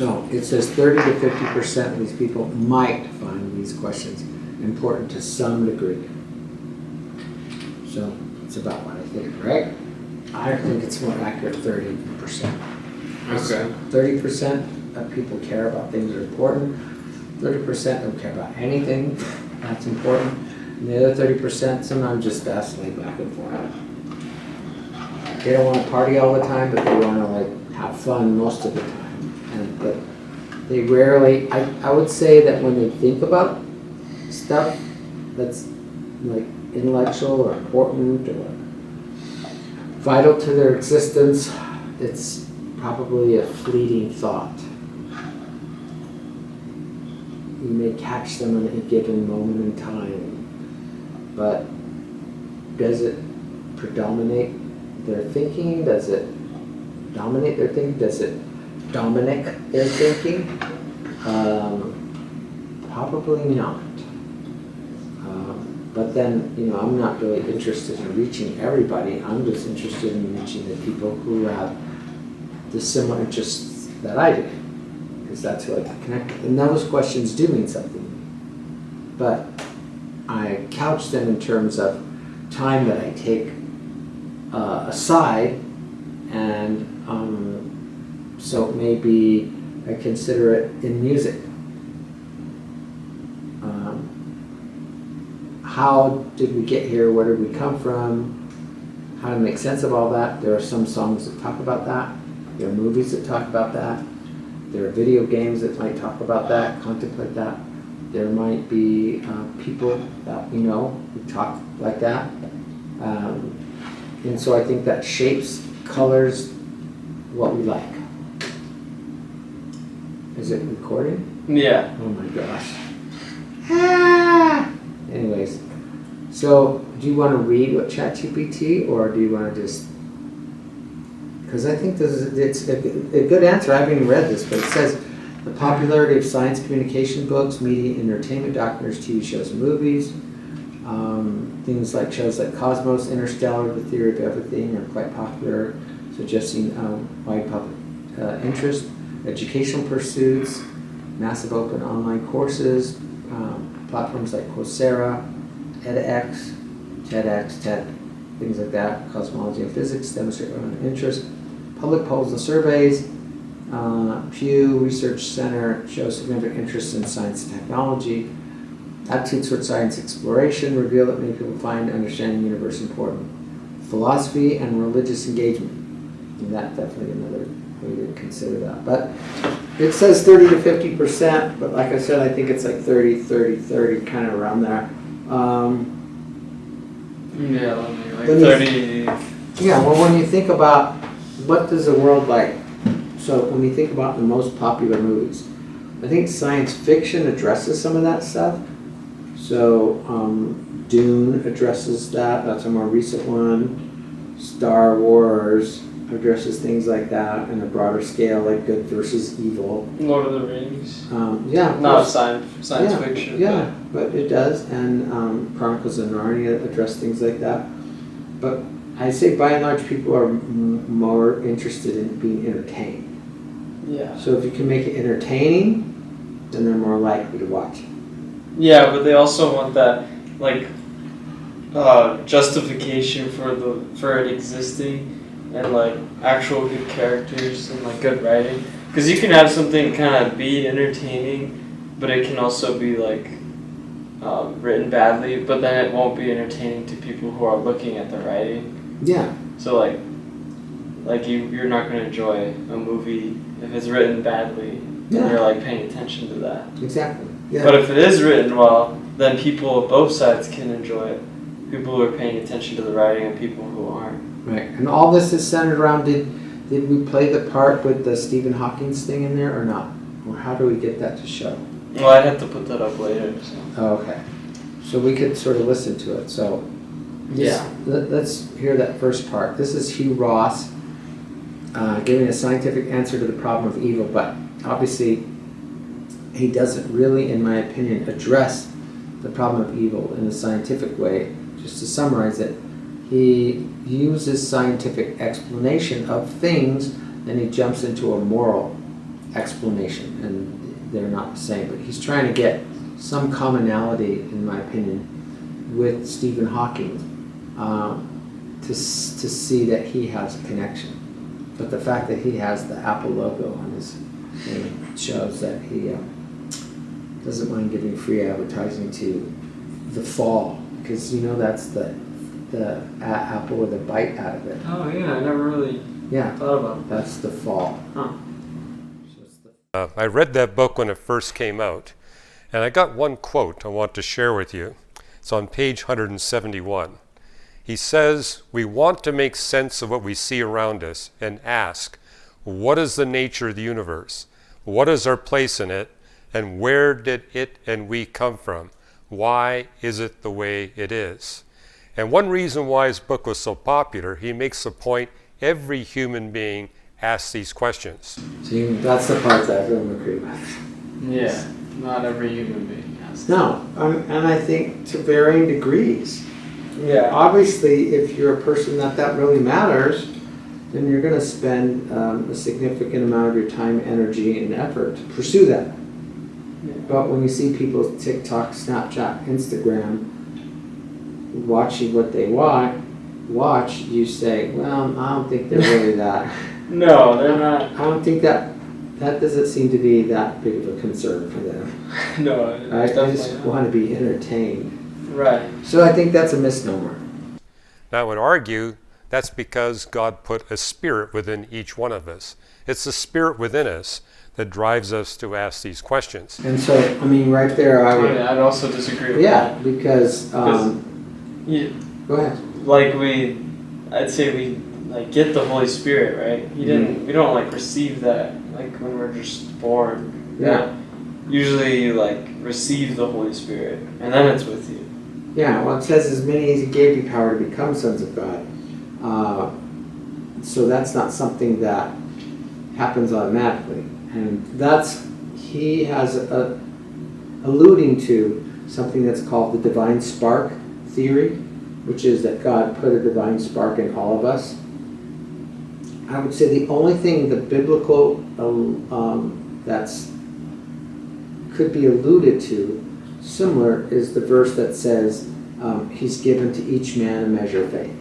So it says 30 to 50% of these people might find these questions important to some degree. So it's about what I think, right? I think it's more accurate 30%. Okay. 30% of people care about things that are important. 30% don't care about anything that's important. And the other 30% sometimes just vacillate back and forth. They don't want to party all the time, but they want to like have fun most of the time. But they rarely, I would say that when they think about stuff that's like intellectual or important or vital to their existence, it's probably a fleeting thought. You may catch them in a given moment in time, but does it predominate their thinking? Does it dominate their thinking? Does it Dominic their thinking? Probably not. But then, I'm not really interested in reaching everybody. I'm just interested in reaching the people who have the similar interests that I do, because that's who I can connect with. And those questions do mean something. But I couch them in terms of time that I take aside, and so maybe I consider it in music. How did we get here? Where did we come from? How to make sense of all that? There are some songs that talk about that. There are movies that talk about that. There are video games that might talk about that, contemplate that. There might be people that we know who talk like that. And so I think that shapes, colors what we like. Is it recording? Yeah. Oh my gosh. Ah! Anyways, so do you want to read what ChatGPT, or do you want to just... Because I think it's a good answer. I haven't even read this, but it says the popularity of science communication books, media, entertainment, documentaries, TV shows, and movies. Things like shows like Cosmos, Interstellar, The Theory of Everything are quite popular, suggesting wide public interest. Educational pursuits, massive open online courses, platforms like Coursera, edX, TEDx, TED, things like that. Cosmology and physics demonstrate interest. Public polls and surveys. Pew Research Center shows significant interest in science and technology. Attitudes toward science exploration reveal that many people find understanding the universe important. Philosophy and religious engagement. And that definitely another way to consider that. But it says 30 to 50%, but like I said, I think it's like 30, 30, 30, kind of around there. Yeah, like 30. Yeah, well, when you think about what does the world like, so when you think about the most popular movies, I think science fiction addresses some of that stuff. So Dune addresses that. That's a more recent one. Star Wars addresses things like that in a broader scale, like good versus evil. Lord of the Rings. Yeah. Not science fiction. Yeah, but it does. And Chronicles of Narnia address things like that. But I say by and large people are more interested in being entertained. Yeah. So if you can make it entertaining, then they're more likely to watch it. Yeah, but they also want that like justification for it existing, and like actual good characters and like good writing. Because you can have something kind of be entertaining, but it can also be like written badly, but then it won't be entertaining to people who are looking at the writing. Yeah. So like you're not going to enjoy a movie if it's written badly. Yeah. And you're like paying attention to that. Exactly. Yeah. But if it is written well, then people of both sides can enjoy it. People who are paying attention to the writing and people who aren't. Right. And all this is centered around, did we play the part with the Stephen Hawking's thing in there or not? Or how do we get that to show? Well, I'd have to put that up later. So. Oh, okay. So we could sort of listen to it. So yeah. Let's hear that first part. This is Hugh Ross giving a scientific answer to the problem of evil, but obviously he doesn't really, in my opinion, address the problem of evil in a scientific way. Just to summarize it, he uses scientific explanation of things, then he jumps into a moral explanation, and they're not the same. But he's trying to get some commonality, in my opinion, with Stephen Hawking to see that he has a connection. But the fact that he has the Apple logo on his thing shows that he doesn't mind giving free advertising to the fall, because that's the apple with a bite out of it. Oh yeah, I never really thought about that. That's the fall. Huh. I read that book when it first came out, and I got one quote I want to share with you. It's on page 171. He says, "We want to make sense of what we see around us and ask, what is the nature of the universe? What is our place in it? And where did it and we come from? Why is it the way it is?" And one reason why his book was so popular, he makes the point every human being asks these questions. See, that's the part that I don't agree with. Yeah, not every human being has. No, and I think to varying degrees. Yeah. Obviously, if you're a person that really matters, then you're going to spend a significant amount of your time, energy, and effort to pursue that. Yeah. But when you see people's TikTok, Snapchat, Instagram, watching what they watch, you say, well, I don't think they're really that. No, they're not. I don't think that doesn't seem to be that big of a concern for them. No, I definitely just not. want to be entertained. Right. So I think that's a misnomer. Now I would argue that's because God put a spirit within each one of us. It's the spirit within us that drives us to ask these questions. And so, I mean, right there, I would. I'd also disagree with Yeah, that. because. Yeah, Go ahead. like I'd say we get the Holy Spirit, right? We don't receive that when we're just born. Yeah. Usually you receive the Holy Spirit and then it's with you. Yeah, well, it says as many as he gave you power to become sons of God. So that's not something that happens automatically. And he has alluding to something that's called the divine spark theory, which is that God put a divine spark in all of us. I would say the only thing the biblical that's could be alluded to similar is the verse that says he's given to each man a measure of faith.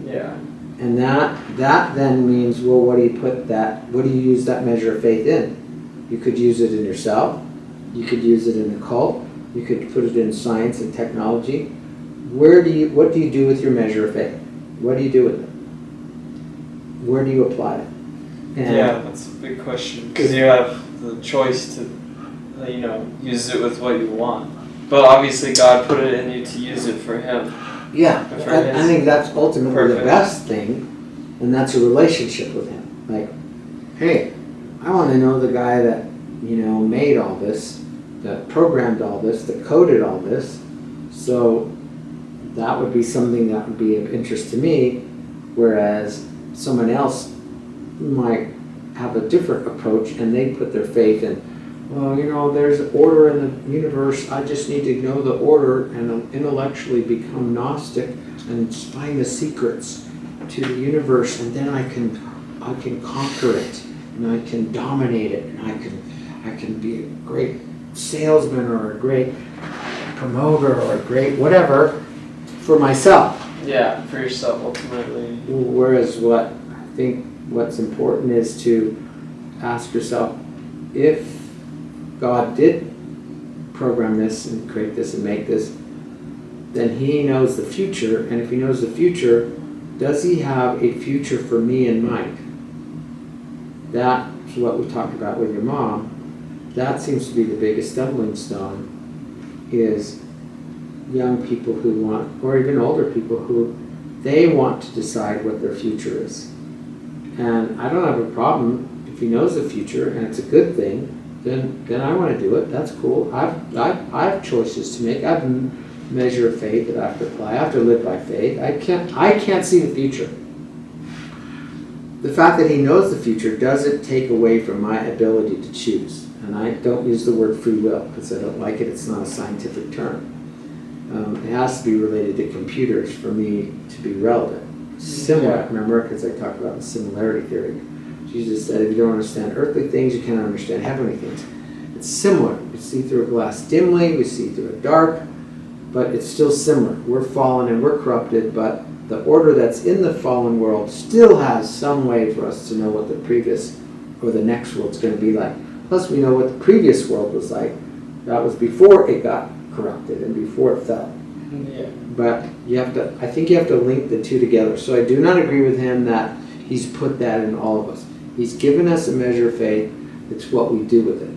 Yeah. And that then means, well, what do you use that measure of faith in? You could use it in yourself. You could use it in a cult. You could put it in science and technology. What do you do with your measure of faith? What do you do with it? Where do you apply it? Yeah, that's a big question, because you have the choice to, use it with what you want. But obviously God put it in you to use it for Him. Yeah, I think that's ultimately the best thing, and that's a relationship with Him. Like, hey, I want to know the guy that, made all this, that programmed all this, that coded all this, so that would be something that would be of interest to me, whereas someone else might have a different approach and they put their faith in, well, there's order in the universe, I just need to know the order and intellectually become Gnostic and find the secrets to the universe, and then I can conquer it, and I can dominate it, and I can be a great salesman or a great promoter or a great whatever for myself. Yeah, for yourself ultimately. Whereas what I think what's important is to ask yourself, if God did program this and create this and make this, then He knows the future, and if He knows the future, does He have a future for me in mind? That's what we talked about with your mom. That seems to be the biggest stumbling stone, is young people who want, or even older people who, they want to decide what their future is. And I don't have a problem if He knows the future and it's a good thing, then I want to do it. That's cool. I have choices to make. I have a measure of faith that I have to apply. I have to live by faith. I can't see the future. The fact that He knows the future doesn't take away from my ability to choose. And I don't use the word free will because I don't like it. It's not a scientific term. It has to be related to computers for me to be relevant. Similar, remember, because I talked about the similarity theory. Jesus said, if you don't understand earthly things, you cannot understand heavenly things. It's similar. We see through a glass dimly, we see through it dark, but it's still similar. We're fallen and we're corrupted, but the order that's in the fallen world still has some way for us to know what the previous or the next world's going to be like. Plus, we know what the previous world was like. That was before it got corrupted and before it fell. Yeah. But I think you have to link the two together. So I do not agree with him that he's put that in all of us. He's given us a measure of faith. It's what we do with it.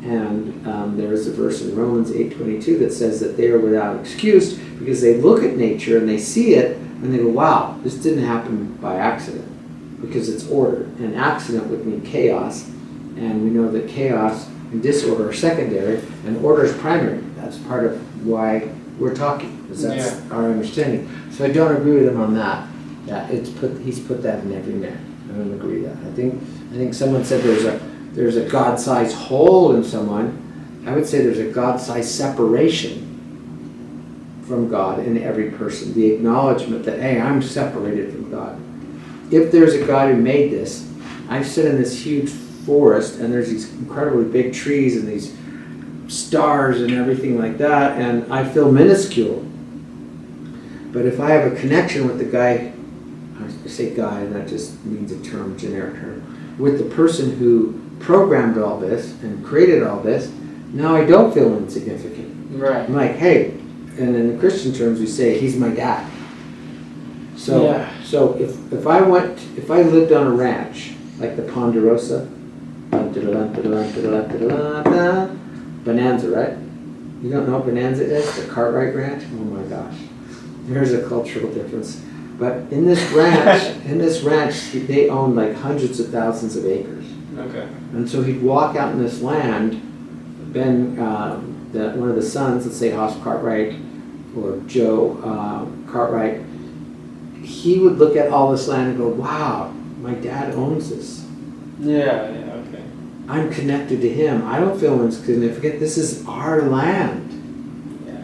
And there is a verse in Romans 8:22 that says that they are without excuse because they look at nature and they see it and they go, wow, this didn't happen by accident because it's order. And accident would mean chaos. And we know that chaos and disorder are secondary and order is primary. That's part of why we're talking, because that's our understanding. So I don't agree with him on that. He's put that in every man. I don't agree with that. I think someone said there's a God-sized hole in someone. I would say there's a God-sized separation from God in every person. The acknowledgement that, hey, I'm separated from God. If there's a God who made this, I sit in this huge forest and there's these incredibly big trees and these stars and everything like that, and I feel minuscule. But if I have a connection with the guy, I say guy, and that just means a term, generic term, with the person who programmed all this and created all this, now I don't feel insignificant. Right. I'm like, hey, and in the Christian terms we say, he's my dad. So if I lived on a ranch, like the Ponderosa, Bonanza, right? You don't know what Bonanza is? The Cartwright Ranch? Oh my gosh. There's a cultural difference. But in this ranch, they own like hundreds of thousands of acres. Okay. And so he'd walk out in this land, Ben, one of the sons, let's say Hoss Cartwright or Joe Cartwright, he would look at all this land and go, wow, my dad owns this. Yeah, okay. I'm connected to him. I don't feel insignificant. This is our land. Yeah.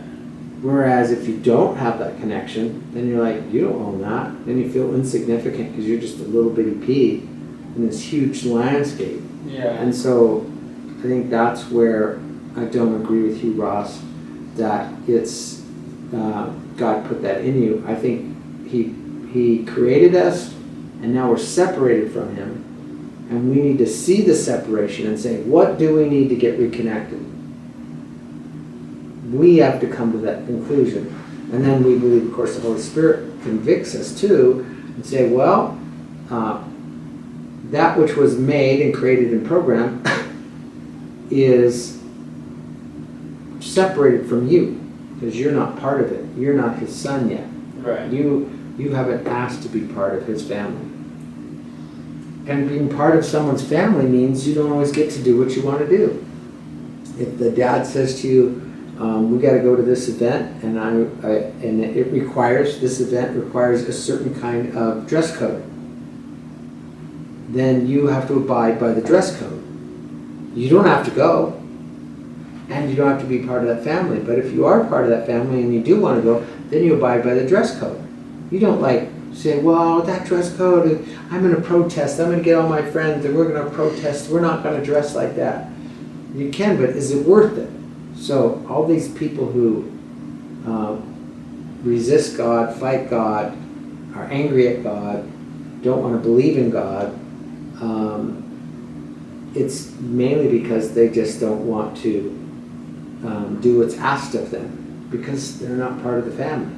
Whereas if you don't have that connection, then you're like, you don't own that. Then you feel insignificant because you're just a little bitty pea in this huge landscape. Yeah. And so I think that's where I don't agree with Hugh Ross that it's God put that in you. I think he created us and now we're separated from him. And we need to see the separation and say, what do we need to get reconnected? We have to come to that conclusion. And then we believe, of course, the Holy Spirit convicts us too and say, well, that which was made and created and programmed is separated from you because you're not part of it. You're not his son yet. Right. You haven't asked to be part of his family. And being part of someone's family means you don't always get to do what you want to do. If the dad says to you, we got to go to this event, and this event requires a certain kind of dress code, then you have to abide by the dress code. You don't have to go, and you don't have to be part of that family. But if you are part of that family and you do want to go, then you abide by the dress code. You don't say, well, that dress code, I'm going to protest. I'm going to get all my friends and we're going to protest. We're not going to dress like that. You can, but is it worth it? So all these people who resist God, fight God, are angry at God, don't want to believe in God, it's mainly because they just don't want to do what's asked of them because they're not part of the family.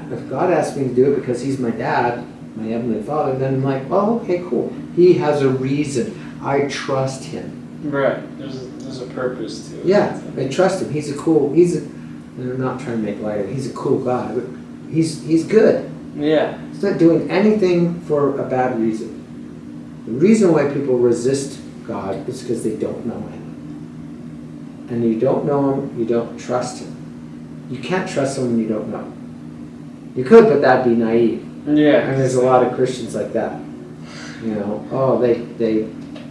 If God asked me to do it because he's my dad, my heavenly father, then I'm like, oh, okay, cool. He has a reason. I trust him. Right. There's a purpose to it. Yeah, I trust him. I'm not trying to make light of it. He's a cool guy, but he's good. Yeah. He's not doing anything for a bad reason. The reason why people resist God is because they don't know him. And you don't know him, you don't trust him. You can't trust someone you don't know. You could, but that'd be naive. Yeah. And there's a lot of Christians like that. They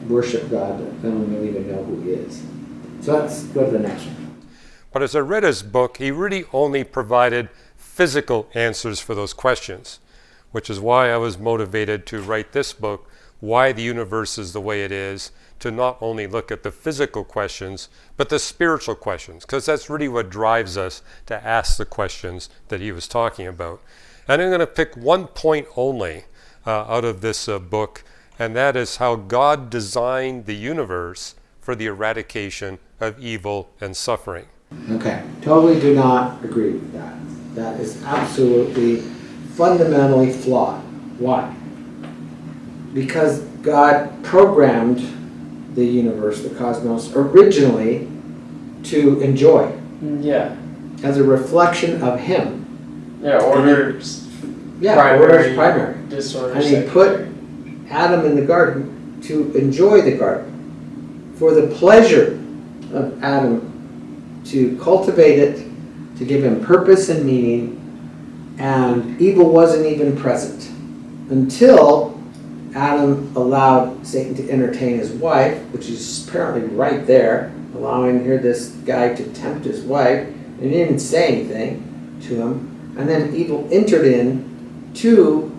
worship God, but they don't really even know who he is. So let's go to the next one. But as I read his book, he really only provided physical answers for those questions. which is why I was motivated to write this book, Why the Universe is the Way It Is, to not only look at the physical questions, but the spiritual questions, because that's really what drives us to ask the questions that he was talking about. And I'm going to pick one point only out of this book, and that is how God designed the universe for the eradication of evil and suffering. Okay, totally do not agree with that. That is absolutely fundamentally flawed. Why? Because God programmed the universe, the cosmos, originally to enjoy. Yeah. As a reflection of Him. Yeah, order's order's primary. Disorder And He secondary. put Adam in the garden to enjoy the garden. For the pleasure of Adam to cultivate it, to give him purpose and meaning, and evil wasn't even present until Adam allowed Satan to entertain his wife, which is apparently right there, allowing here this guy to tempt his wife, and he didn't say anything to him, and then evil entered in to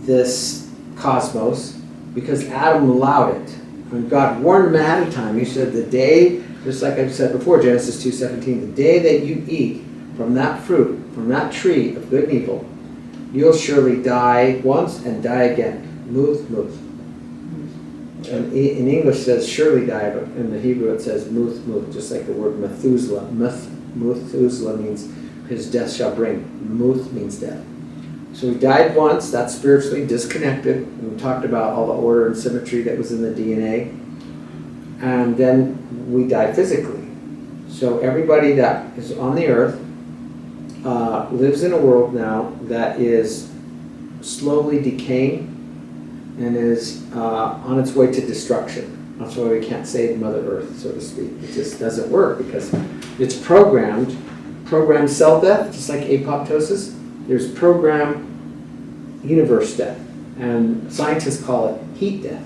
this cosmos because Adam allowed it. When God warned him ahead of time, He said, the day, just like I've said before, Genesis 2:17, the day that you eat from that fruit, from that tree of good and evil, you'll surely die once and die again. Muth, muth. And in English it says surely die, but in the Hebrew it says muth, muth, just like the word Methuselah. Methuselah means his death shall bring. Muth means death. So he died once, that's spiritually disconnected. And we talked about all the order and symmetry that was in the DNA. And then we die physically. So everybody that is on the earth lives in a world now that is slowly decaying and is on its way to destruction. That's why we can't save Mother Earth, so to speak. It just doesn't work because it's programmed cell death, just like apoptosis. There's programmed universe death, and scientists call it heat death.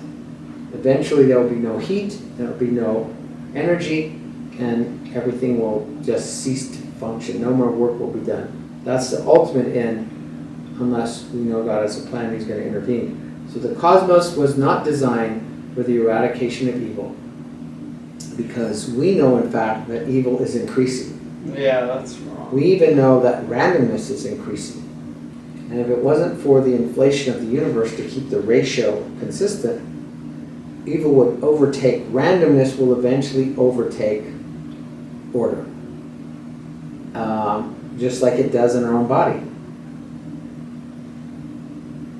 Eventually there will be no heat, there will be no energy, and everything will just cease to function. No more work will be done. That's the ultimate end, unless we know God has a plan, He's going to intervene. So the cosmos was not designed for the eradication of evil, because we know, in fact, that evil is increasing. Yeah, that's wrong. We even know that randomness is increasing. And if it wasn't for the inflation of the universe to keep the ratio consistent, evil would overtake. Randomness will eventually overtake order. Just like it does in our own body.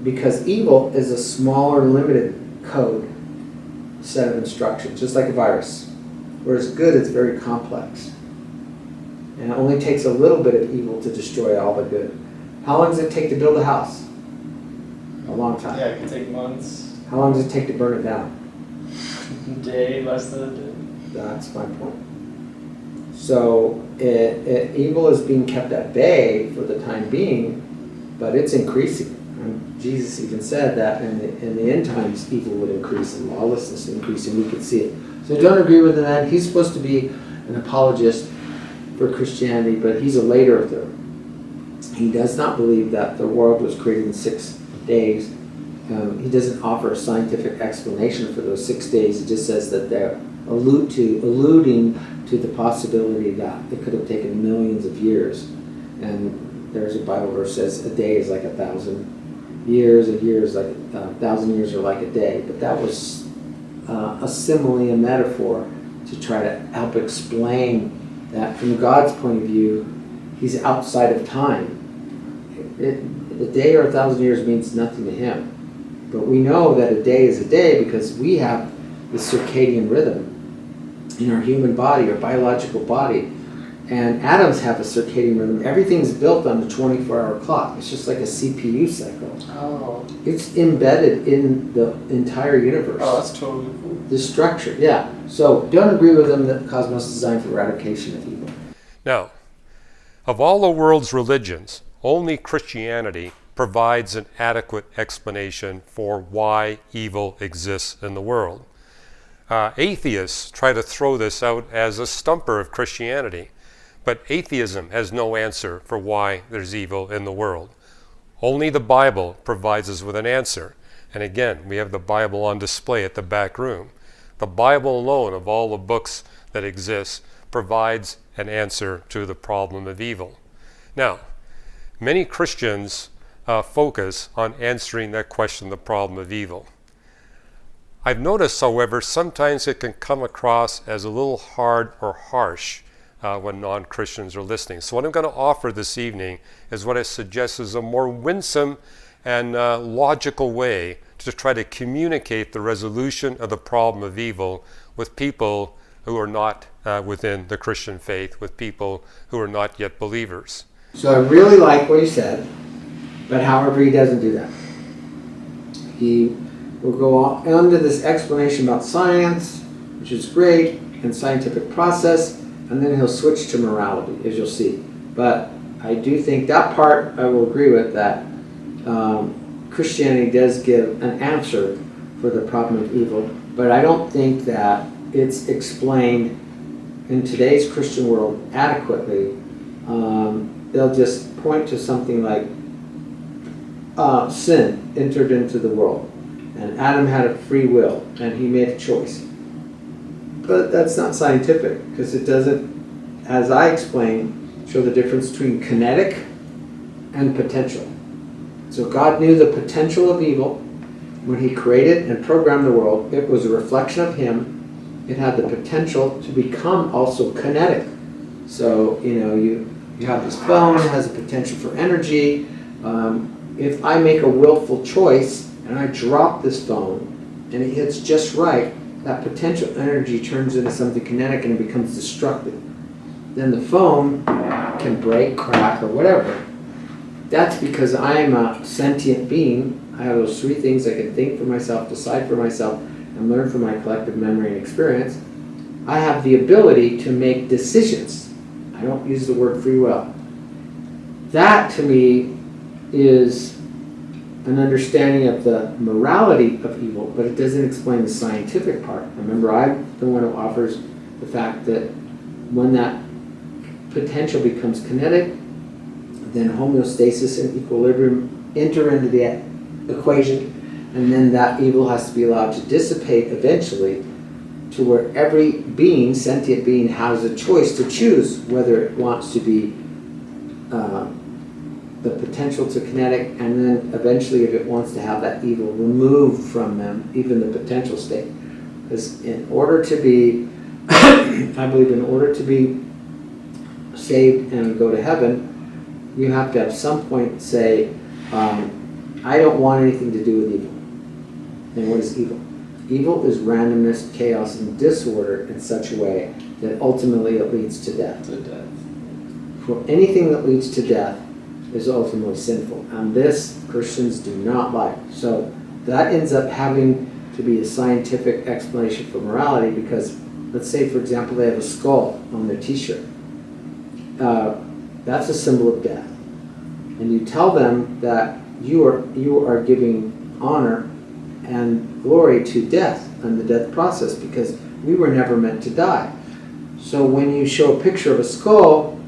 Because evil is a smaller, limited code set of instructions, just like a virus. Whereas good is very complex. And it only takes a little bit of evil to destroy all the good. How long does it take to build a house? A long time. Yeah, it can take months. How long does it take to burn it down? A day, less than a day. That's my point. So evil is being kept at bay for the time being, but it's increasing. And Jesus even said that in the end times, evil would increase and lawlessness would increase, and we could see it. So I don't agree with that. He's supposed to be an apologist for Christianity, but he's a late earther. He does not believe that the world was created in 6 days. He doesn't offer a scientific explanation for those 6 days. He just says that they're alluding to the possibility that it could have taken millions of years. And there's a Bible verse that says a day is like 1,000 years, a year is like 1,000 years are like a day. But that was a simile, a metaphor to try to help explain that from God's point of view, He's outside of time. A day or 1,000 years means nothing to Him. But we know that a day is a day because we have the circadian rhythm in our human body, our biological body. And atoms have a circadian rhythm. Everything's built on the 24-hour clock. It's just like a CPU cycle. Oh. It's embedded in the entire universe. Oh, that's totally cool. The structure, yeah. So don't agree with them that the cosmos is designed for eradication of evil. Now, of all the world's religions, only Christianity provides an adequate explanation for why evil exists in the world. Atheists try to throw this out as a stumper of Christianity, but atheism has no answer for why there's evil in the world. Only the Bible provides us with an answer. And again, we have the Bible on display at the back room. The Bible alone, of all the books that exist, provides an answer to the problem of evil. Now, many Christians focus on answering that question, the problem of evil. I've noticed, however, sometimes it can come across as a little hard or harsh when non-Christians are listening. So what I'm going to offer this evening is what I suggest is a more winsome and logical way to try to communicate the resolution of the problem of evil with people who are not within the Christian faith, with people who are not yet believers. So I really like what he said, but however he doesn't do that. He will go on to this explanation about science, which is great, and scientific process, and then he'll switch to morality, as you'll see. But I do think that part I will agree with, that Christianity does give an answer for the problem of evil, but I don't think that it's explained in today's Christian world adequately. They'll just point to something like sin entered into the world, and Adam had a free will, and he made a choice. But that's not scientific, because it doesn't, as I explained, show the difference between kinetic and potential. So God knew the potential of evil when he created and programmed the world. It was a reflection of him. It had the potential to become also kinetic. So, you have this phone, it has a potential for energy. If I make a willful choice and I drop this phone and it hits just right, that potential energy turns into something kinetic and it becomes destructive. Then the phone can break, crack, or whatever. That's because I am a sentient being. I have those three things: I can think for myself, decide for myself, and learn from my collective memory and experience. I have the ability to make decisions. I don't use the word free will. That, to me, is an understanding of the morality of evil, but it doesn't explain the scientific part. Remember, I'm the one who offers the fact that when that potential becomes kinetic, then homeostasis and equilibrium enter into the equation, and then that evil has to be allowed to dissipate eventually to where every being, sentient being, has a choice to choose whether it wants to be the potential to kinetic, and then eventually if it wants to have that evil removed from them, even the potential state. Because in order to be, I believe in order to be saved and go to heaven, you have to at some point say, I don't want anything to do with evil. And what is evil? Evil is randomness, chaos, and disorder in such a way that ultimately it leads to death. For anything that leads to death is ultimately sinful. And this, Christians do not like. So that ends up having to be a scientific explanation for morality, because let's say, for example, they have a skull on their t-shirt. That's a symbol of death. And you tell them that you are giving honor and glory to death and the death process, because we were never meant to die. So when you show a picture of a skull,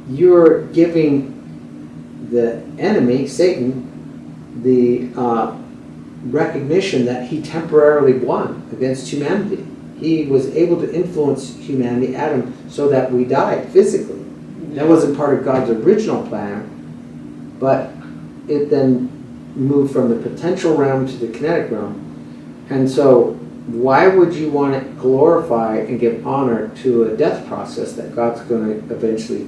you're giving the enemy, Satan, the recognition that he temporarily won against humanity. He was able to influence humanity, Adam, so that we died physically. That wasn't part of God's original plan, but it then moved from the potential realm to the kinetic realm. And so why would you want to glorify and give honor to a death process that God's going to eventually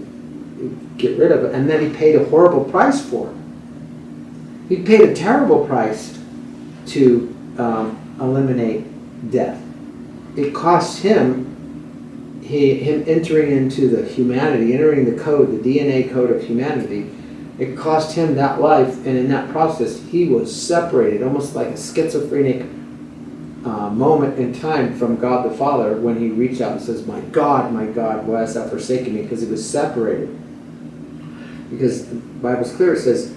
get rid of? And then he paid a horrible price for it. He paid a terrible price to eliminate death. It cost him entering into the humanity, entering the code, the DNA code of humanity. It cost him that life, and in that process, he was separated, almost like a schizophrenic moment in time from God the Father, when he reached out and says, my God, why hast thou forsaken me?" Because he was separated. Because the Bible's clear, it says,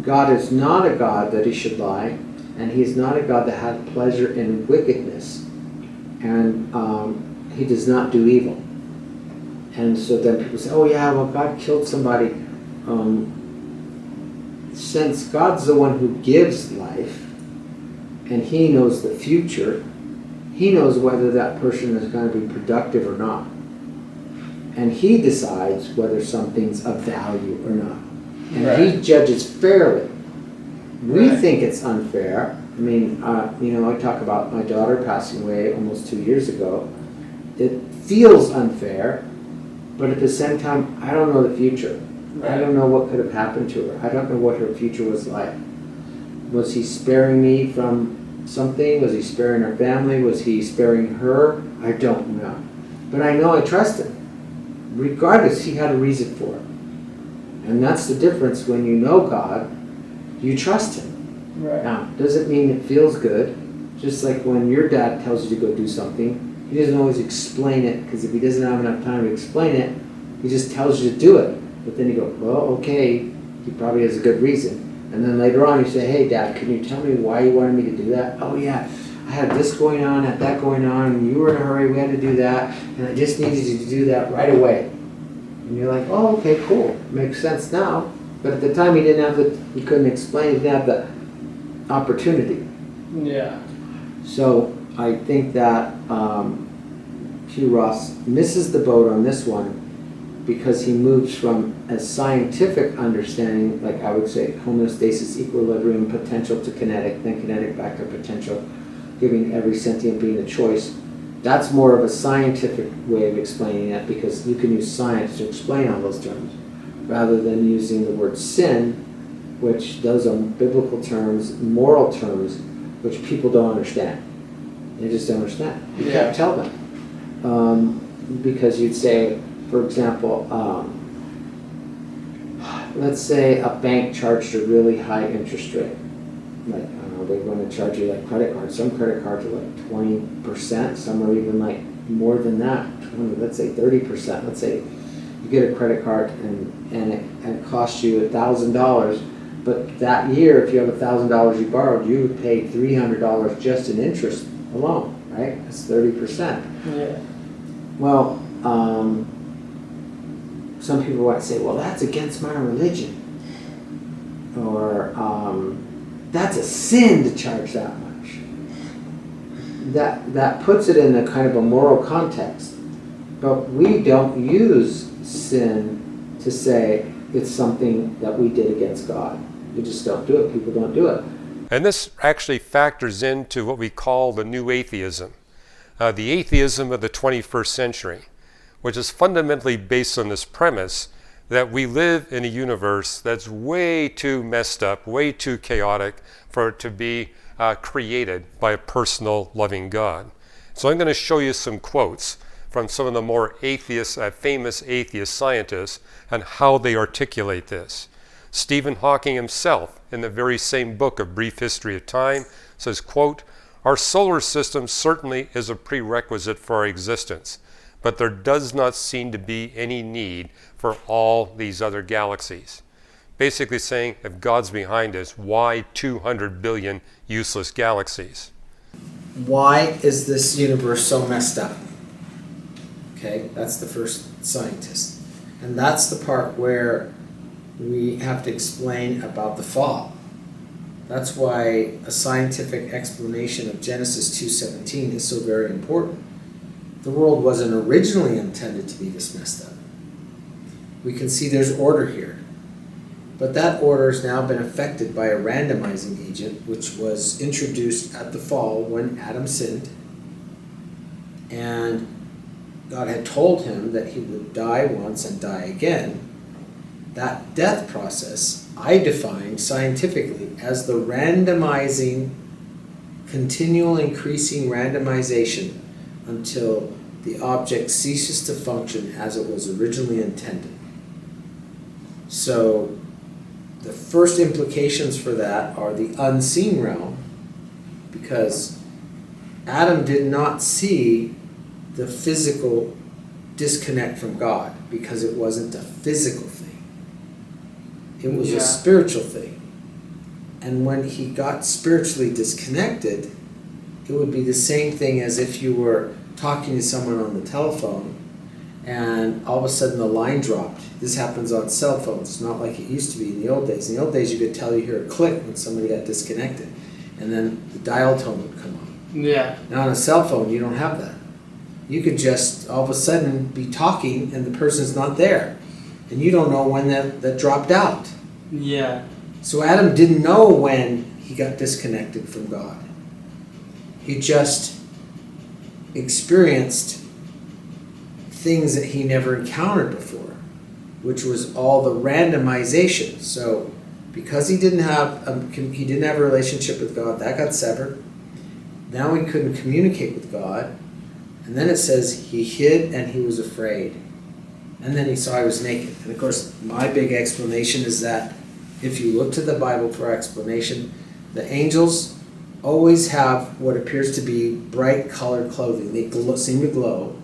God is not a God that he should lie, and he is not a God that hath pleasure in wickedness, and he does not do evil. And so then people say, oh yeah, well, God killed somebody since God's the one who gives life, and He knows the future, He knows whether that person is going to be productive or not. And He decides whether something's of value or not. And Right. He judges fairly. We Right. think it's unfair. I mean, I talk about my daughter passing away almost 2 years ago. It feels unfair, but at the same time, I don't know the future. I Right. don't know what could have happened to her. I don't know what her future was like. Was He sparing me from something? Was He sparing our family? Was He sparing her? I don't know. But I know I trust Him. Regardless, He had a reason for it. And that's the difference. When you know God, you trust Him. Right. Now, doesn't mean it feels good. Just like when your dad tells you to go do something, he doesn't always explain it, because if he doesn't have enough time to explain it, he just tells you to do it. But then you go, well, okay, he probably has a good reason. And then later on you say, hey, Dad, can you tell me why you wanted me to do that? Oh, yeah, I had this going on, had that going on, and you were in a hurry, we had to do that, and I just needed you to do that right away. And you're like, oh, okay, cool. Makes sense now. But at the time he couldn't explain, he didn't have the opportunity. Yeah. So I think that Hugh Ross misses the boat on this one, because he moves from a scientific understanding, like I would say homeostasis, equilibrium, potential to kinetic, then kinetic back to potential, giving every sentient being a choice. That's more of a scientific way of explaining it, because you can use science to explain all those terms, rather than using the word sin, which those are biblical terms, moral terms, which people don't understand. They just don't understand. You can't tell them. Because you'd say, for example, let's say a bank charged a really high interest rate. Like, I don't know, they want to charge you like credit cards. Some credit cards are like 20%, some are even like more than that. 20, let's say 30%. Let's say you get a credit card and it costs you $1,000, but that year, if you have $1,000 you borrowed, you would pay $300 just in interest alone, right? That's 30%. Yeah. Well, some people might say, well, that's against my religion. Or that's a sin to charge that much. That puts it in a kind of a moral context. But we don't use sin to say it's something that we did against God. We just don't do it. People don't do it. And this actually factors into what we call the new atheism, the atheism of the 21st century, which is fundamentally based on this premise that we live in a universe that's way too messed up, way too chaotic for it to be created by a personal, loving God. So I'm going to show you some quotes from some of the more famous atheist scientists and how they articulate this. Stephen Hawking himself, in the very same book, A Brief History of Time, says, quote, "Our solar system certainly is a prerequisite for our existence, but there does not seem to be any need for all these other galaxies." Basically saying, if God's behind us, why 200 billion useless galaxies? Why is this universe so messed up? Okay, that's the first scientist. And that's the part where we have to explain about the fall. That's why a scientific explanation of Genesis 2:17 is so very important. The world wasn't originally intended to be this messed up. We can see there's order here. But that order has now been affected by a randomizing agent, which was introduced at the fall when Adam sinned. And God had told him that he would die once and die again. That death process, I define scientifically as the randomizing, continual increasing randomization until the object ceases to function as it was originally intended. So the first implications for that are the unseen realm, because Adam did not see the physical disconnect from God, because it wasn't a physical thing. It was a spiritual thing. And when he got spiritually disconnected, it would be the same thing as if you were talking to someone on the telephone and all of a sudden the line dropped. This happens on cell phones, not like it used to be in the old days. In the old days, you could tell you hear a click when somebody got disconnected, and then the dial tone would come on. Yeah. Now on a cell phone, you don't have that. You could just all of a sudden be talking and the person's not there, and you don't know when that dropped out. Yeah. So Adam didn't know when he got disconnected from God. He just experienced things that he never encountered before, which was all the randomization. So because he didn't have a relationship with God, that got severed. Now he couldn't communicate with God. And then it says he hid and he was afraid. And then he saw he was naked. And of course, my big explanation is that if you look to the Bible for explanation, the angels always have what appears to be bright colored clothing. They seem to glow.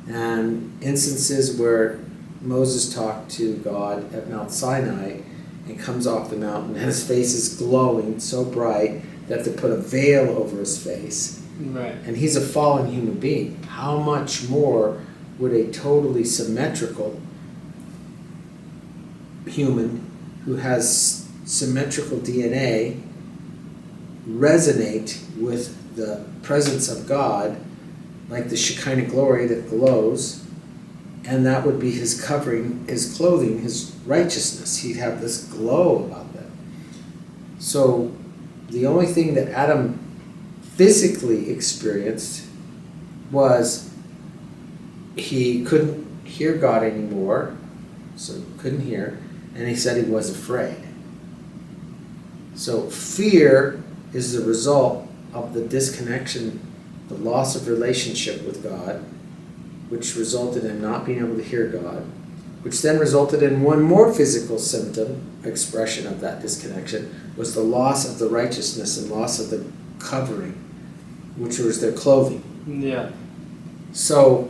And instances where Moses talked to God at Mount Sinai and comes off the mountain and his face is glowing so bright they have to put a veil over his face. Right. And he's a fallen human being. How much more would a totally symmetrical human who has symmetrical DNA resonate with the presence of God, like the Shekinah glory that glows, and that would be his covering, his clothing, his righteousness. He'd have this glow about that. So the only thing that Adam physically experienced was he couldn't hear God anymore, so couldn't hear, and he said he was afraid. So fear is the result of the disconnection, the loss of relationship with God, which resulted in not being able to hear God, which then resulted in one more physical symptom, expression of that disconnection, was the loss of the righteousness and loss of the covering, which was their clothing. Yeah. So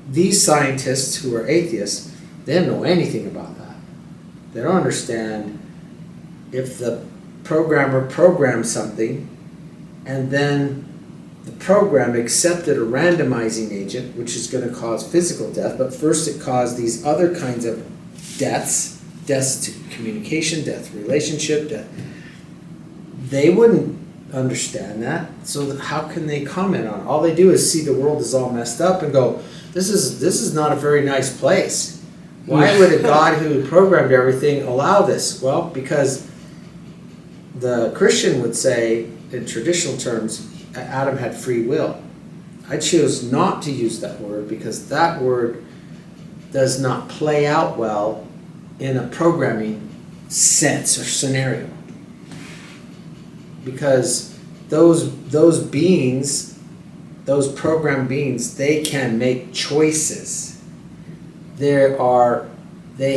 these scientists who are atheists, they don't know anything about that. They don't understand if the programmer programmed something and then the program accepted a randomizing agent, which is going to cause physical death, but first it caused these other kinds of deaths to communication, death to relationship, death. They wouldn't understand that, so how can they comment on it? All they do is see the world is all messed up and go, this is not a very nice place. Why would a God who programmed everything allow this? Well, because the Christian would say, in traditional terms, Adam had free will. I choose not to use that word because that word does not play out well in a programming sense or scenario. Because those beings, those programmed beings, they can make choices. They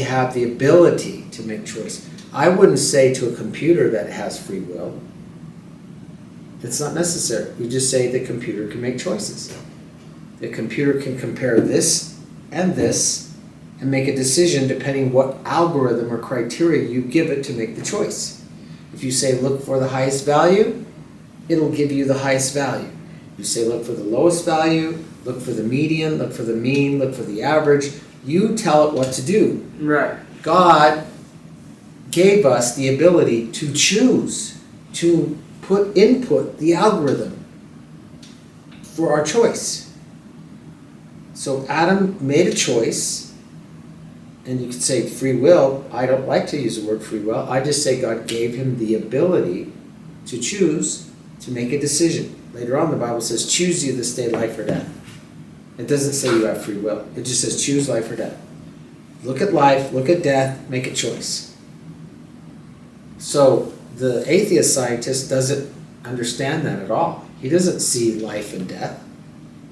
have the ability to make choices. I wouldn't say to a computer that it has free will. It's not necessary. We just say the computer can make choices. The computer can compare this and make a decision depending what algorithm or criteria you give it to make the choice. If you say look for the highest value, it'll give you the highest value. You say look for the lowest value, look for the median, look for the mean, look for the average. You tell it what to do. Right. God gave us the ability to choose, to input the algorithm for our choice. So Adam made a choice, and you could say free will. I don't like to use the word free will. I just say God gave him the ability to choose, to make a decision. Later on the Bible says, choose you this day life or death. It doesn't say you have free will. It just says choose life or death. Look at life, look at death, make a choice. So the atheist scientist doesn't understand that at all. He doesn't see life and death.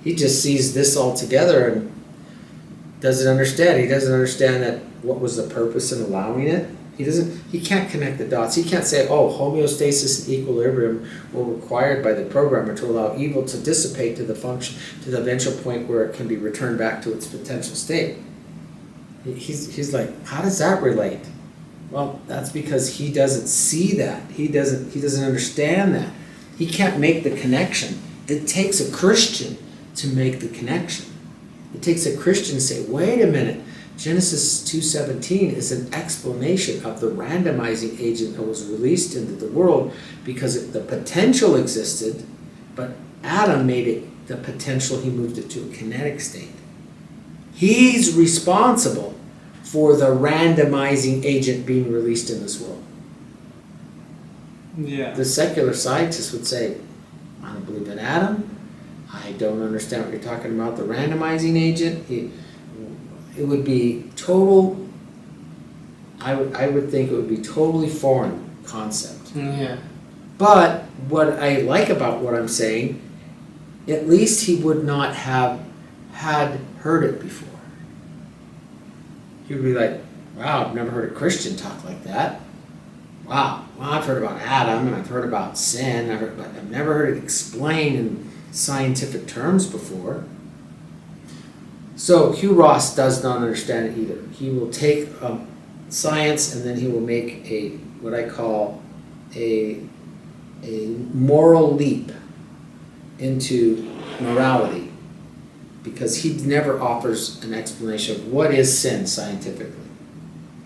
He just sees this all together and doesn't understand. He doesn't understand that what was the purpose in allowing it. He can't connect the dots. He can't say, oh, homeostasis and equilibrium were required by the programmer to allow evil to dissipate to the function, to the eventual point where it can be returned back to its potential state. He's like, how does that relate? Well, that's because he doesn't see that. He doesn't understand that. He can't make the connection. It takes a Christian to make the connection. It takes a Christian to say, wait a minute, Genesis 2:17 is an explanation of the randomizing agent that was released into the world because the potential existed, but Adam made it the potential, he moved it to a kinetic state. He's responsible for the randomizing agent being released in this world. Yeah. The secular scientists would say, I don't believe in Adam. I don't understand what you're talking about, the randomizing agent. It would be total, I would think it would be totally foreign concept. Yeah. But what I like about what I'm saying, at least he would not have had heard it before. He would be like, wow, I've never heard a Christian talk like that. Wow, well, I've heard about Adam and I've heard about sin, but I've never heard it explained in scientific terms before. So Hugh Ross does not understand it either. He will take science and then he will make what I call a moral leap into morality, because he never offers an explanation of what is sin scientifically.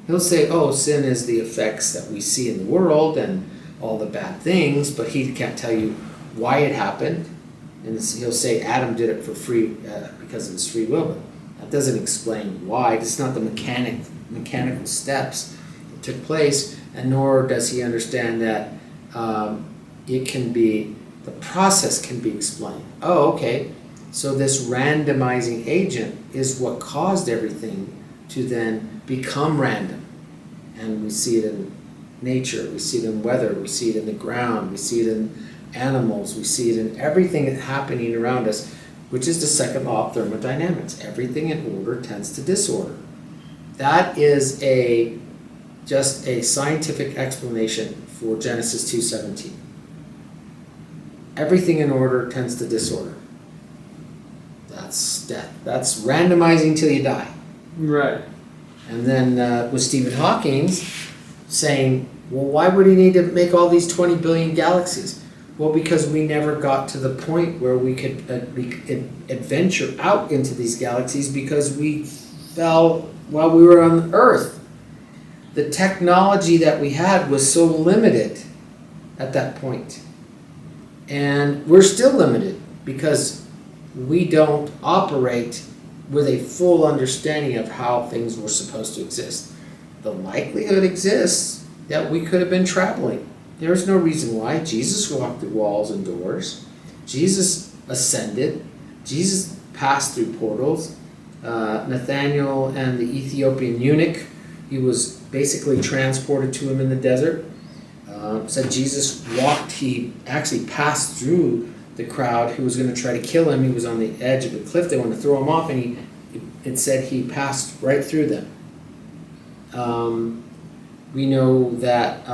He'll say, oh, sin is the effects that we see in the world and all the bad things, but he can't tell you why it happened. And he'll say Adam did it for free because of his free will, but that doesn't explain why. It's not the mechanical steps that took place, and nor does he understand that the process can be explained. Oh, okay, so this randomizing agent is what caused everything to then become random. And we see it in nature, we see it in weather, we see it in the ground, we see it in animals, we see it in everything that's happening around us, which is the second law of thermodynamics. Everything in order tends to disorder. That is just a scientific explanation for Genesis 2:17. Everything in order tends to disorder. That's death. That's randomizing till you die. Right. And then with Stephen Hawking saying, well, why would he need to make all these 20 billion galaxies? Well, because we never got to the point where we could adventure out into these galaxies because we fell while we were on Earth. The technology that we had was so limited at that point. And we're still limited because we don't operate with a full understanding of how things were supposed to exist. The likelihood exists that we could have been traveling. There's no reason why. Jesus walked through walls and doors. Jesus ascended. Jesus passed through portals. Nathaniel and the Ethiopian eunuch, he was basically transported to him in the desert. Said Jesus walked, he actually passed through the crowd who was going to try to kill him. He was on the edge of a cliff. They wanted to throw him off, and it said he passed right through them. We know that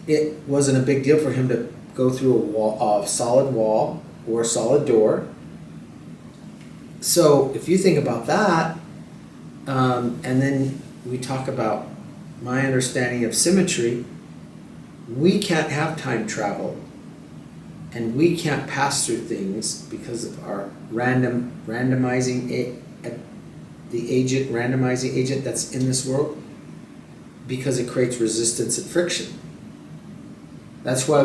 it wasn't a big deal for him to go through a solid wall or a solid door. So if you think about that, and then we talk about my understanding of symmetry, we can't have time travel, and we can't pass through things because of our randomizing agent that's in this world, because it creates resistance and friction. That's why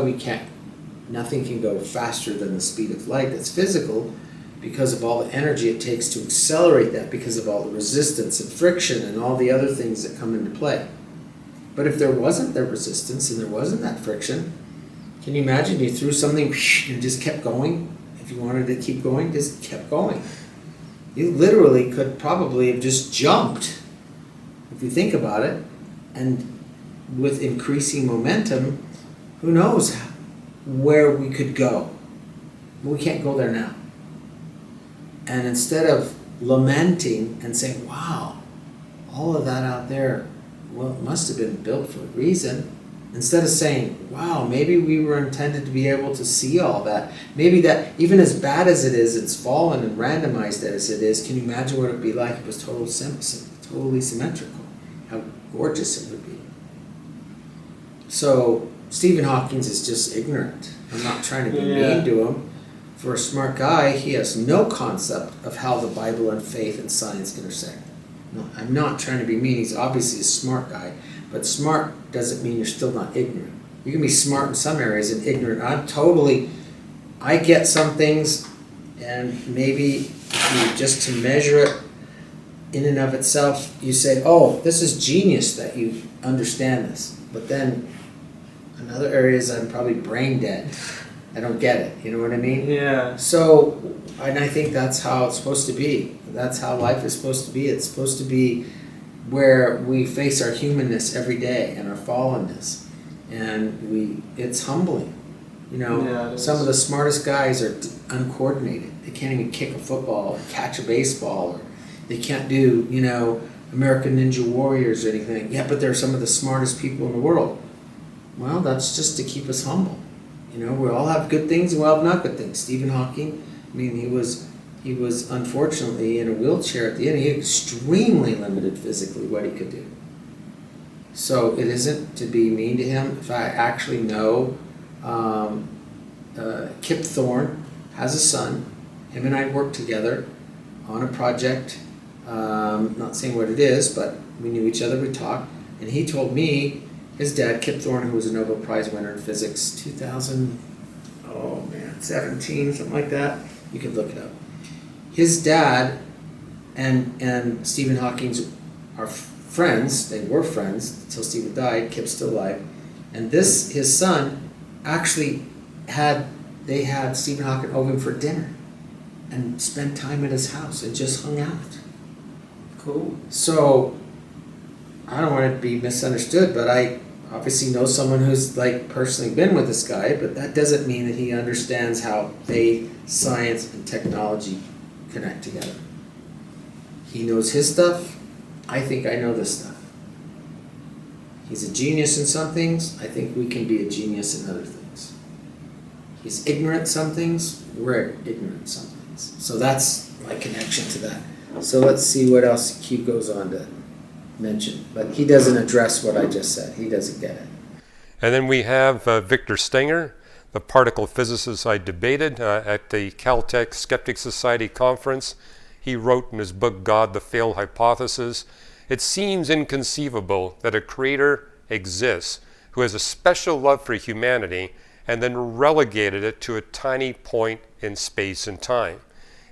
nothing can go faster than the speed of light that's physical, because of all the energy it takes to accelerate that, because of all the resistance and friction and all the other things that come into play. But if there wasn't that resistance and there wasn't that friction, can you imagine you threw something and just kept going? If you wanted to keep going, just kept going. You literally could probably have just jumped, if you think about it, and with increasing momentum, who knows where we could go. But we can't go there now. And instead of lamenting and saying, wow, all of that out there, well, it must have been built for a reason. Instead of saying, wow, maybe we were intended to be able to see all that. Maybe that, even as bad as it is, it's fallen and randomized as it is, can you imagine what it would be like if it was totally symmetrical? How gorgeous it would be. So Stephen Hawking is just ignorant. I'm not trying to be mean to him. for a smart guy, he has no concept of how the Bible and faith and science intersect. No, I'm not trying to be mean. He's obviously a smart guy, but smart doesn't mean you're still not ignorant. You can be smart in some areas and ignorant. I get some things, and maybe just to measure it in and of itself, you say, oh, this is genius that you understand this. But then in other areas, I'm probably brain dead. I don't get it. You know what I mean? Yeah. So, and I think that's how it's supposed to be. That's how life is supposed to be. It's supposed to be where we face our humanness every day and our fallenness. And it's humbling. You know, Yeah, some of the smartest guys are uncoordinated. They can't even kick a football or catch a baseball, or they can't do, American Ninja Warriors or anything. Yeah, but they're some of the smartest people in the world. Well, that's just to keep us humble. We all have good things and we all have not good things. Stephen Hawking, he was unfortunately in a wheelchair at the end. He was extremely limited physically what he could do. So it isn't to be mean to him. If I actually know Kip Thorne has a son. Him and I worked together on a project. Not saying what it is, but we knew each other, we talked. And he told me his dad, Kip Thorne, who was a Nobel Prize winner in physics, 2017, something like that. You can look it up. His dad and Stephen Hawking are friends. They were friends until Stephen died. Kip's still alive. And his son, actually had Stephen Hawking over for dinner and spent time at his house and just hung out. Cool. So, I don't want it to be misunderstood, but I obviously know someone who's personally been with this guy, but that doesn't mean that he understands how faith, science, and technology connect together. He knows his stuff. I think I know this stuff. He's a genius in some things. I think we can be a genius in other things. He's ignorant in some things. We're ignorant in some things. So that's my connection to that. So let's see what else Hugh goes on to mention. But he doesn't address what I just said. He doesn't get it. And then we have Victor Stenger, the particle physicist I debated at the Caltech Skeptic Society conference. He wrote in his book, God, the Failed Hypothesis, it seems inconceivable that a creator exists who has a special love for humanity and then relegated it to a tiny point in space and time.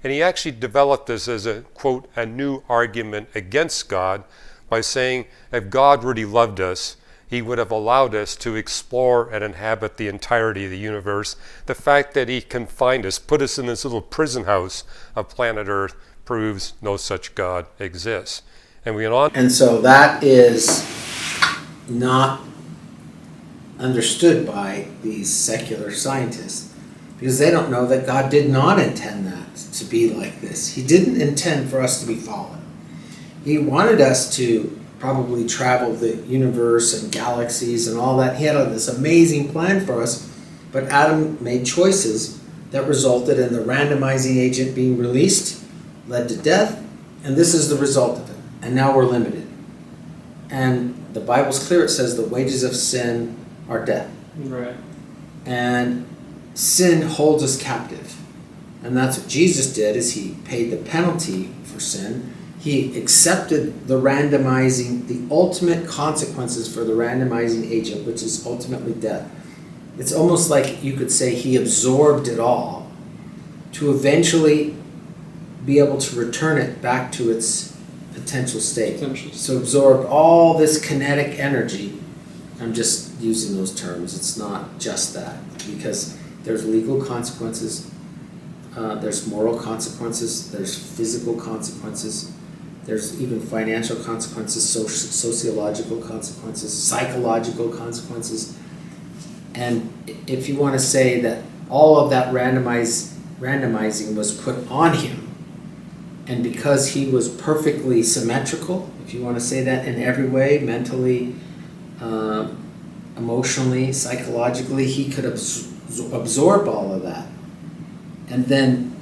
And he actually developed this as a, quote, a new argument against God by saying if God really loved us, he would have allowed us to explore and inhabit the entirety of the universe. The fact that he confined us, put us in this little prison house of planet Earth, proves no such God exists. And we went on. And so that is not understood by these secular scientists, because they don't know that God did not intend that to be like this. He didn't intend for us to be fallen. He wanted us to probably travel the universe and galaxies and all that. He had this amazing plan for us, but Adam made choices that resulted in the randomizing agent being released, led to death, and this is the result of it. And now we're limited. And the Bible's clear. It says the wages of sin are death. Right. And sin holds us captive. And that's what Jesus did, is he paid the penalty for sin. He accepted the ultimate consequences for the randomizing agent, which is ultimately death. It's almost like you could say he absorbed it all to eventually be able to return it back to its potential state. So absorbed all this kinetic energy. I'm just using those terms. It's not just that, because there's legal consequences, there's moral consequences, there's physical consequences, there's even financial consequences, sociological consequences, psychological consequences. And if you want to say that all of that randomizing was put on him, and because he was perfectly symmetrical, if you want to say that in every way, mentally, emotionally, psychologically, he could absorb all of that and then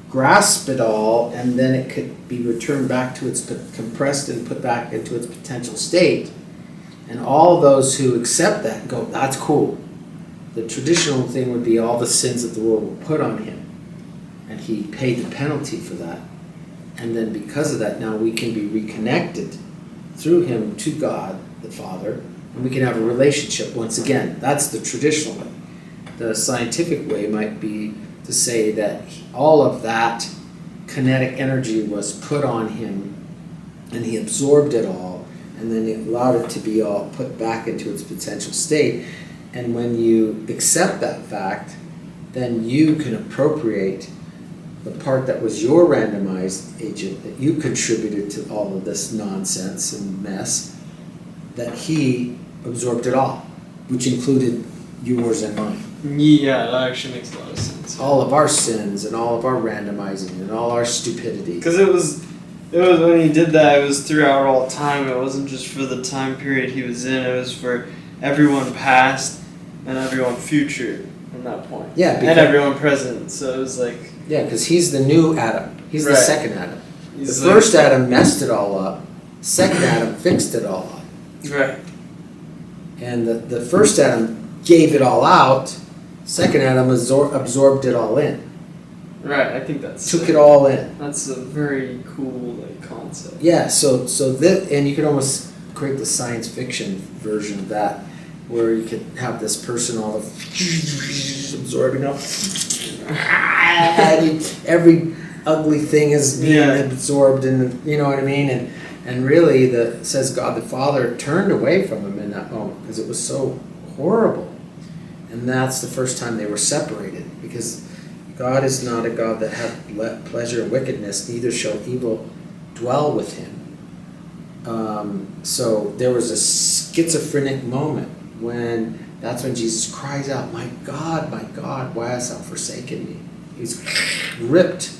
grasp it all, and then it could be returned back to its compressed and put back into its potential state. And all those who accept that go, that's cool. The traditional thing would be all the sins of the world were put on him. and he paid the penalty for that. And then because of that, now we can be reconnected through him to God the Father, and we can have a relationship once again. That's the traditional way. The scientific way might be to say that all of that kinetic energy was put on him, and he absorbed it all, and then he allowed it to be all put back into its potential state. And when you accept that fact, then you can appropriate the part that was your randomized agent, that you contributed to all of this nonsense and mess, that he absorbed it all, which included yours and mine. Yeah, that actually makes a lot of sense. All of our sins and all of our randomizing and all our stupidity. Because it was when he did that, it was throughout all time. It wasn't just for the time period he was in. It was for everyone past and everyone future at that point. Yeah, and everyone present. So it was like... Yeah, because he's the new Adam. He's the second Adam. He's the first Adam messed it all up. Second Adam fixed it all up. Right. And the first Adam gave it all out. Second Adam absorbed it all in. Right, I think that's... Took it all in. That's a very cool concept. Yeah, so that, and you could almost create the science fiction version of that, where you could have this person all absorbing up. Every ugly thing is being absorbed, and you know what I mean. And really, it says God the Father turned away from him in that moment because it was so horrible, and that's the first time they were separated, because God is not a God that hath pleasure in wickedness, neither shall evil dwell with him. So there was a schizophrenic moment that's when Jesus cries out, my God, why hast thou forsaken me? He's ripped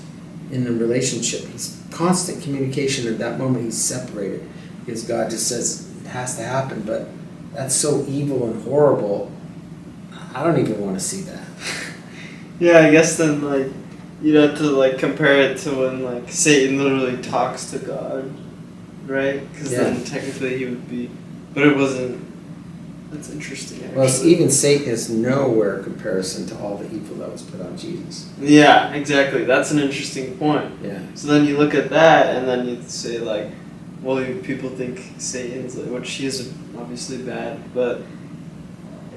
in the relationship. He's constant communication. At that moment, he's separated because God just says it has to happen, but that's so evil and horrible. I don't even want to see that. Yeah, I guess then you'd have to compare it to when Satan literally talks to God, right? Because then technically he would be, but it wasn't. That's interesting. Actually. Well, even Satan is nowhere in comparison to all the evil that was put on Jesus. Yeah, exactly. That's an interesting point. Yeah. So then you look at that, and then you say well, people think Satan's which he is obviously bad, but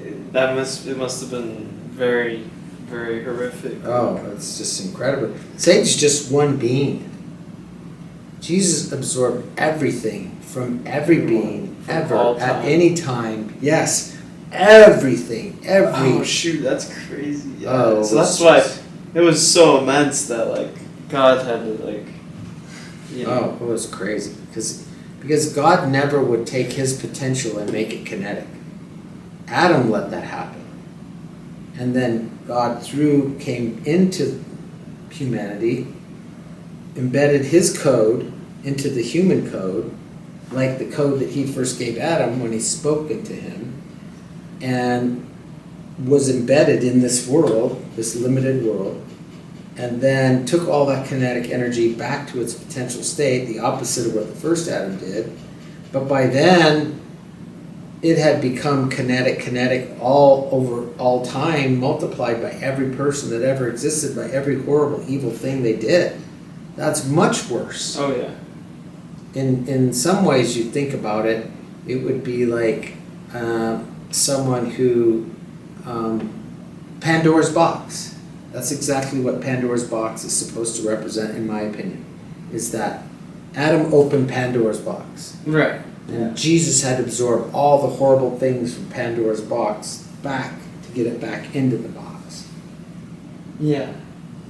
it must have been very, very horrific. Oh, it's just incredible. Satan's just one being. Jesus absorbed everything from every being ever at any time. Yes, everything. Oh shoot, that's crazy. Yeah. Oh, so that's why it was so immense that God had to Oh, it was crazy because God never would take his potential and make it kinetic. Adam let that happen, and then God came into humanity, embedded his code into the human code, like the code that he first gave Adam when he spoke it to him, and was embedded in this world, this limited world, and then took all that kinetic energy back to its potential state, the opposite of what the first Adam did. But by then, it had become kinetic all over all time, multiplied by every person that ever existed, by every horrible, evil thing they did. That's much worse. Oh, yeah. In some ways, you think about it, it would be like someone who... Pandora's box. That's exactly what Pandora's box is supposed to represent, in my opinion, is that Adam opened Pandora's box. Right. And Jesus had absorbed all the horrible things from Pandora's box back to get it back into the box. Yeah.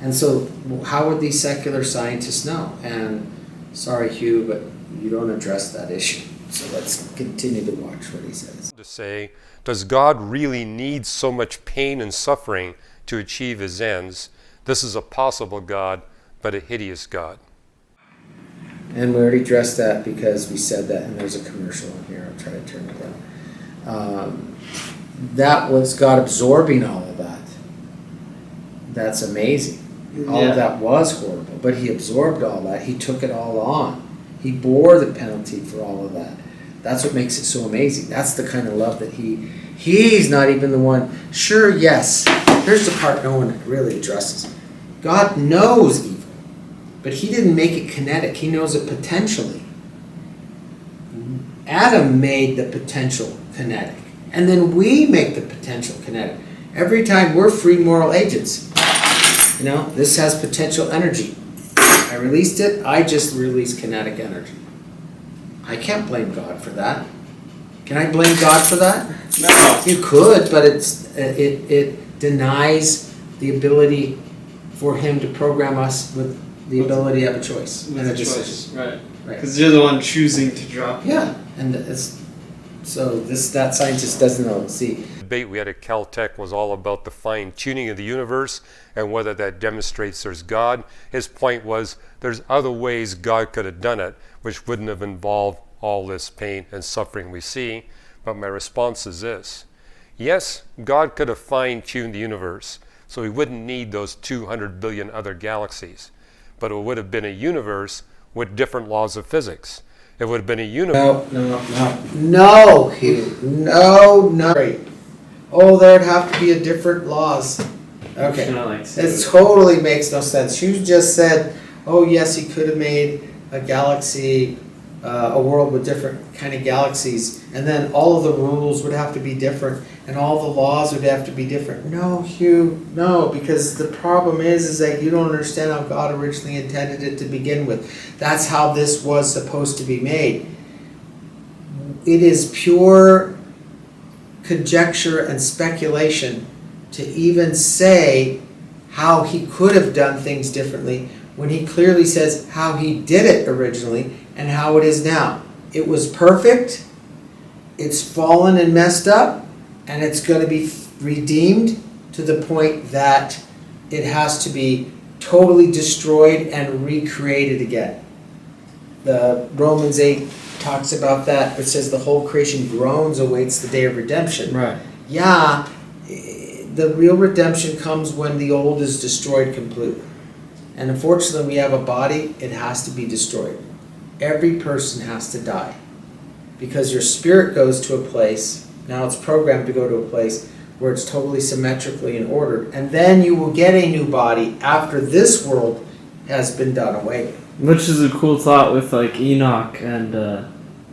And so how would these secular scientists know? And sorry, Hugh, but you don't address that issue. So let's continue to watch what he says. To say, does God really need so much pain and suffering to achieve his ends? This is a possible God, but a hideous God. And we already addressed that because we said that, and there's a commercial in here. I'll try to turn it down. That was God absorbing all of that. That's amazing. All of that was horrible, but he absorbed all that. He took it all on. He bore the penalty for all of that. That's what makes it so amazing. That's the kind of love that he's not even the one. Sure, yes. Here's the part no one really addresses. God knows evil, but he didn't make it kinetic. He knows it potentially. Adam made the potential kinetic, and then we make the potential kinetic. Every time we're free moral agents. This has potential energy. I released it, I just released kinetic energy. I can't blame God for that. Can I blame God for that? No. You could, but it denies the ability for him to program us with the ability to have a choice and a decision. Right. Because you're the one choosing to drop it. Yeah, and that scientist doesn't know. See, The debate we had at Caltech was all about the fine-tuning of the universe and whether that demonstrates there's God. His point was there's other ways God could have done it which wouldn't have involved all this pain and suffering we see. But my response is this. Yes, God could have fine-tuned the universe so he wouldn't need those 200 billion other galaxies. But it would have been a universe with different laws of physics. It would have been a universe. No, Hugh. No. Great. Oh, there'd have to be a different laws. Okay. It totally makes no sense. You just said, oh yes, he could have made a galaxy, a world with different kind of galaxies, and then all of the rules would have to be different, and all the laws would have to be different. No, Hugh, no, because the problem is that you don't understand how God originally intended it to begin with. That's how this was supposed to be made. It is pure conjecture and speculation to even say how he could have done things differently when he clearly says how he did it originally and how it is now. It was perfect, it's fallen and messed up, and it's going to be redeemed to the point that it has to be totally destroyed and recreated again. The Romans 8 talks about that. It says the whole creation groans, awaits the day of redemption. Right. Yeah, the real redemption comes when the old is destroyed completely. And unfortunately, we have a body, it has to be destroyed. Every person has to die. Because your spirit goes to a place, now it's programmed to go to a place where it's totally symmetrically in order. And then you will get a new body after this world has been done away with. Which is a cool thought with like Enoch and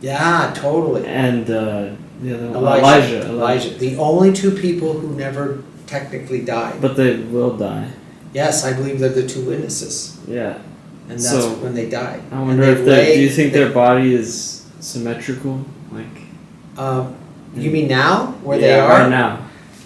Yeah, totally. and the other one, Elijah. The only two people who never technically died. But they will die. Yes, I believe they're the two witnesses. Yeah. And that's So, when they died. I wonder if do you think their body is symmetrical? Like you mean now? Where they are? right now.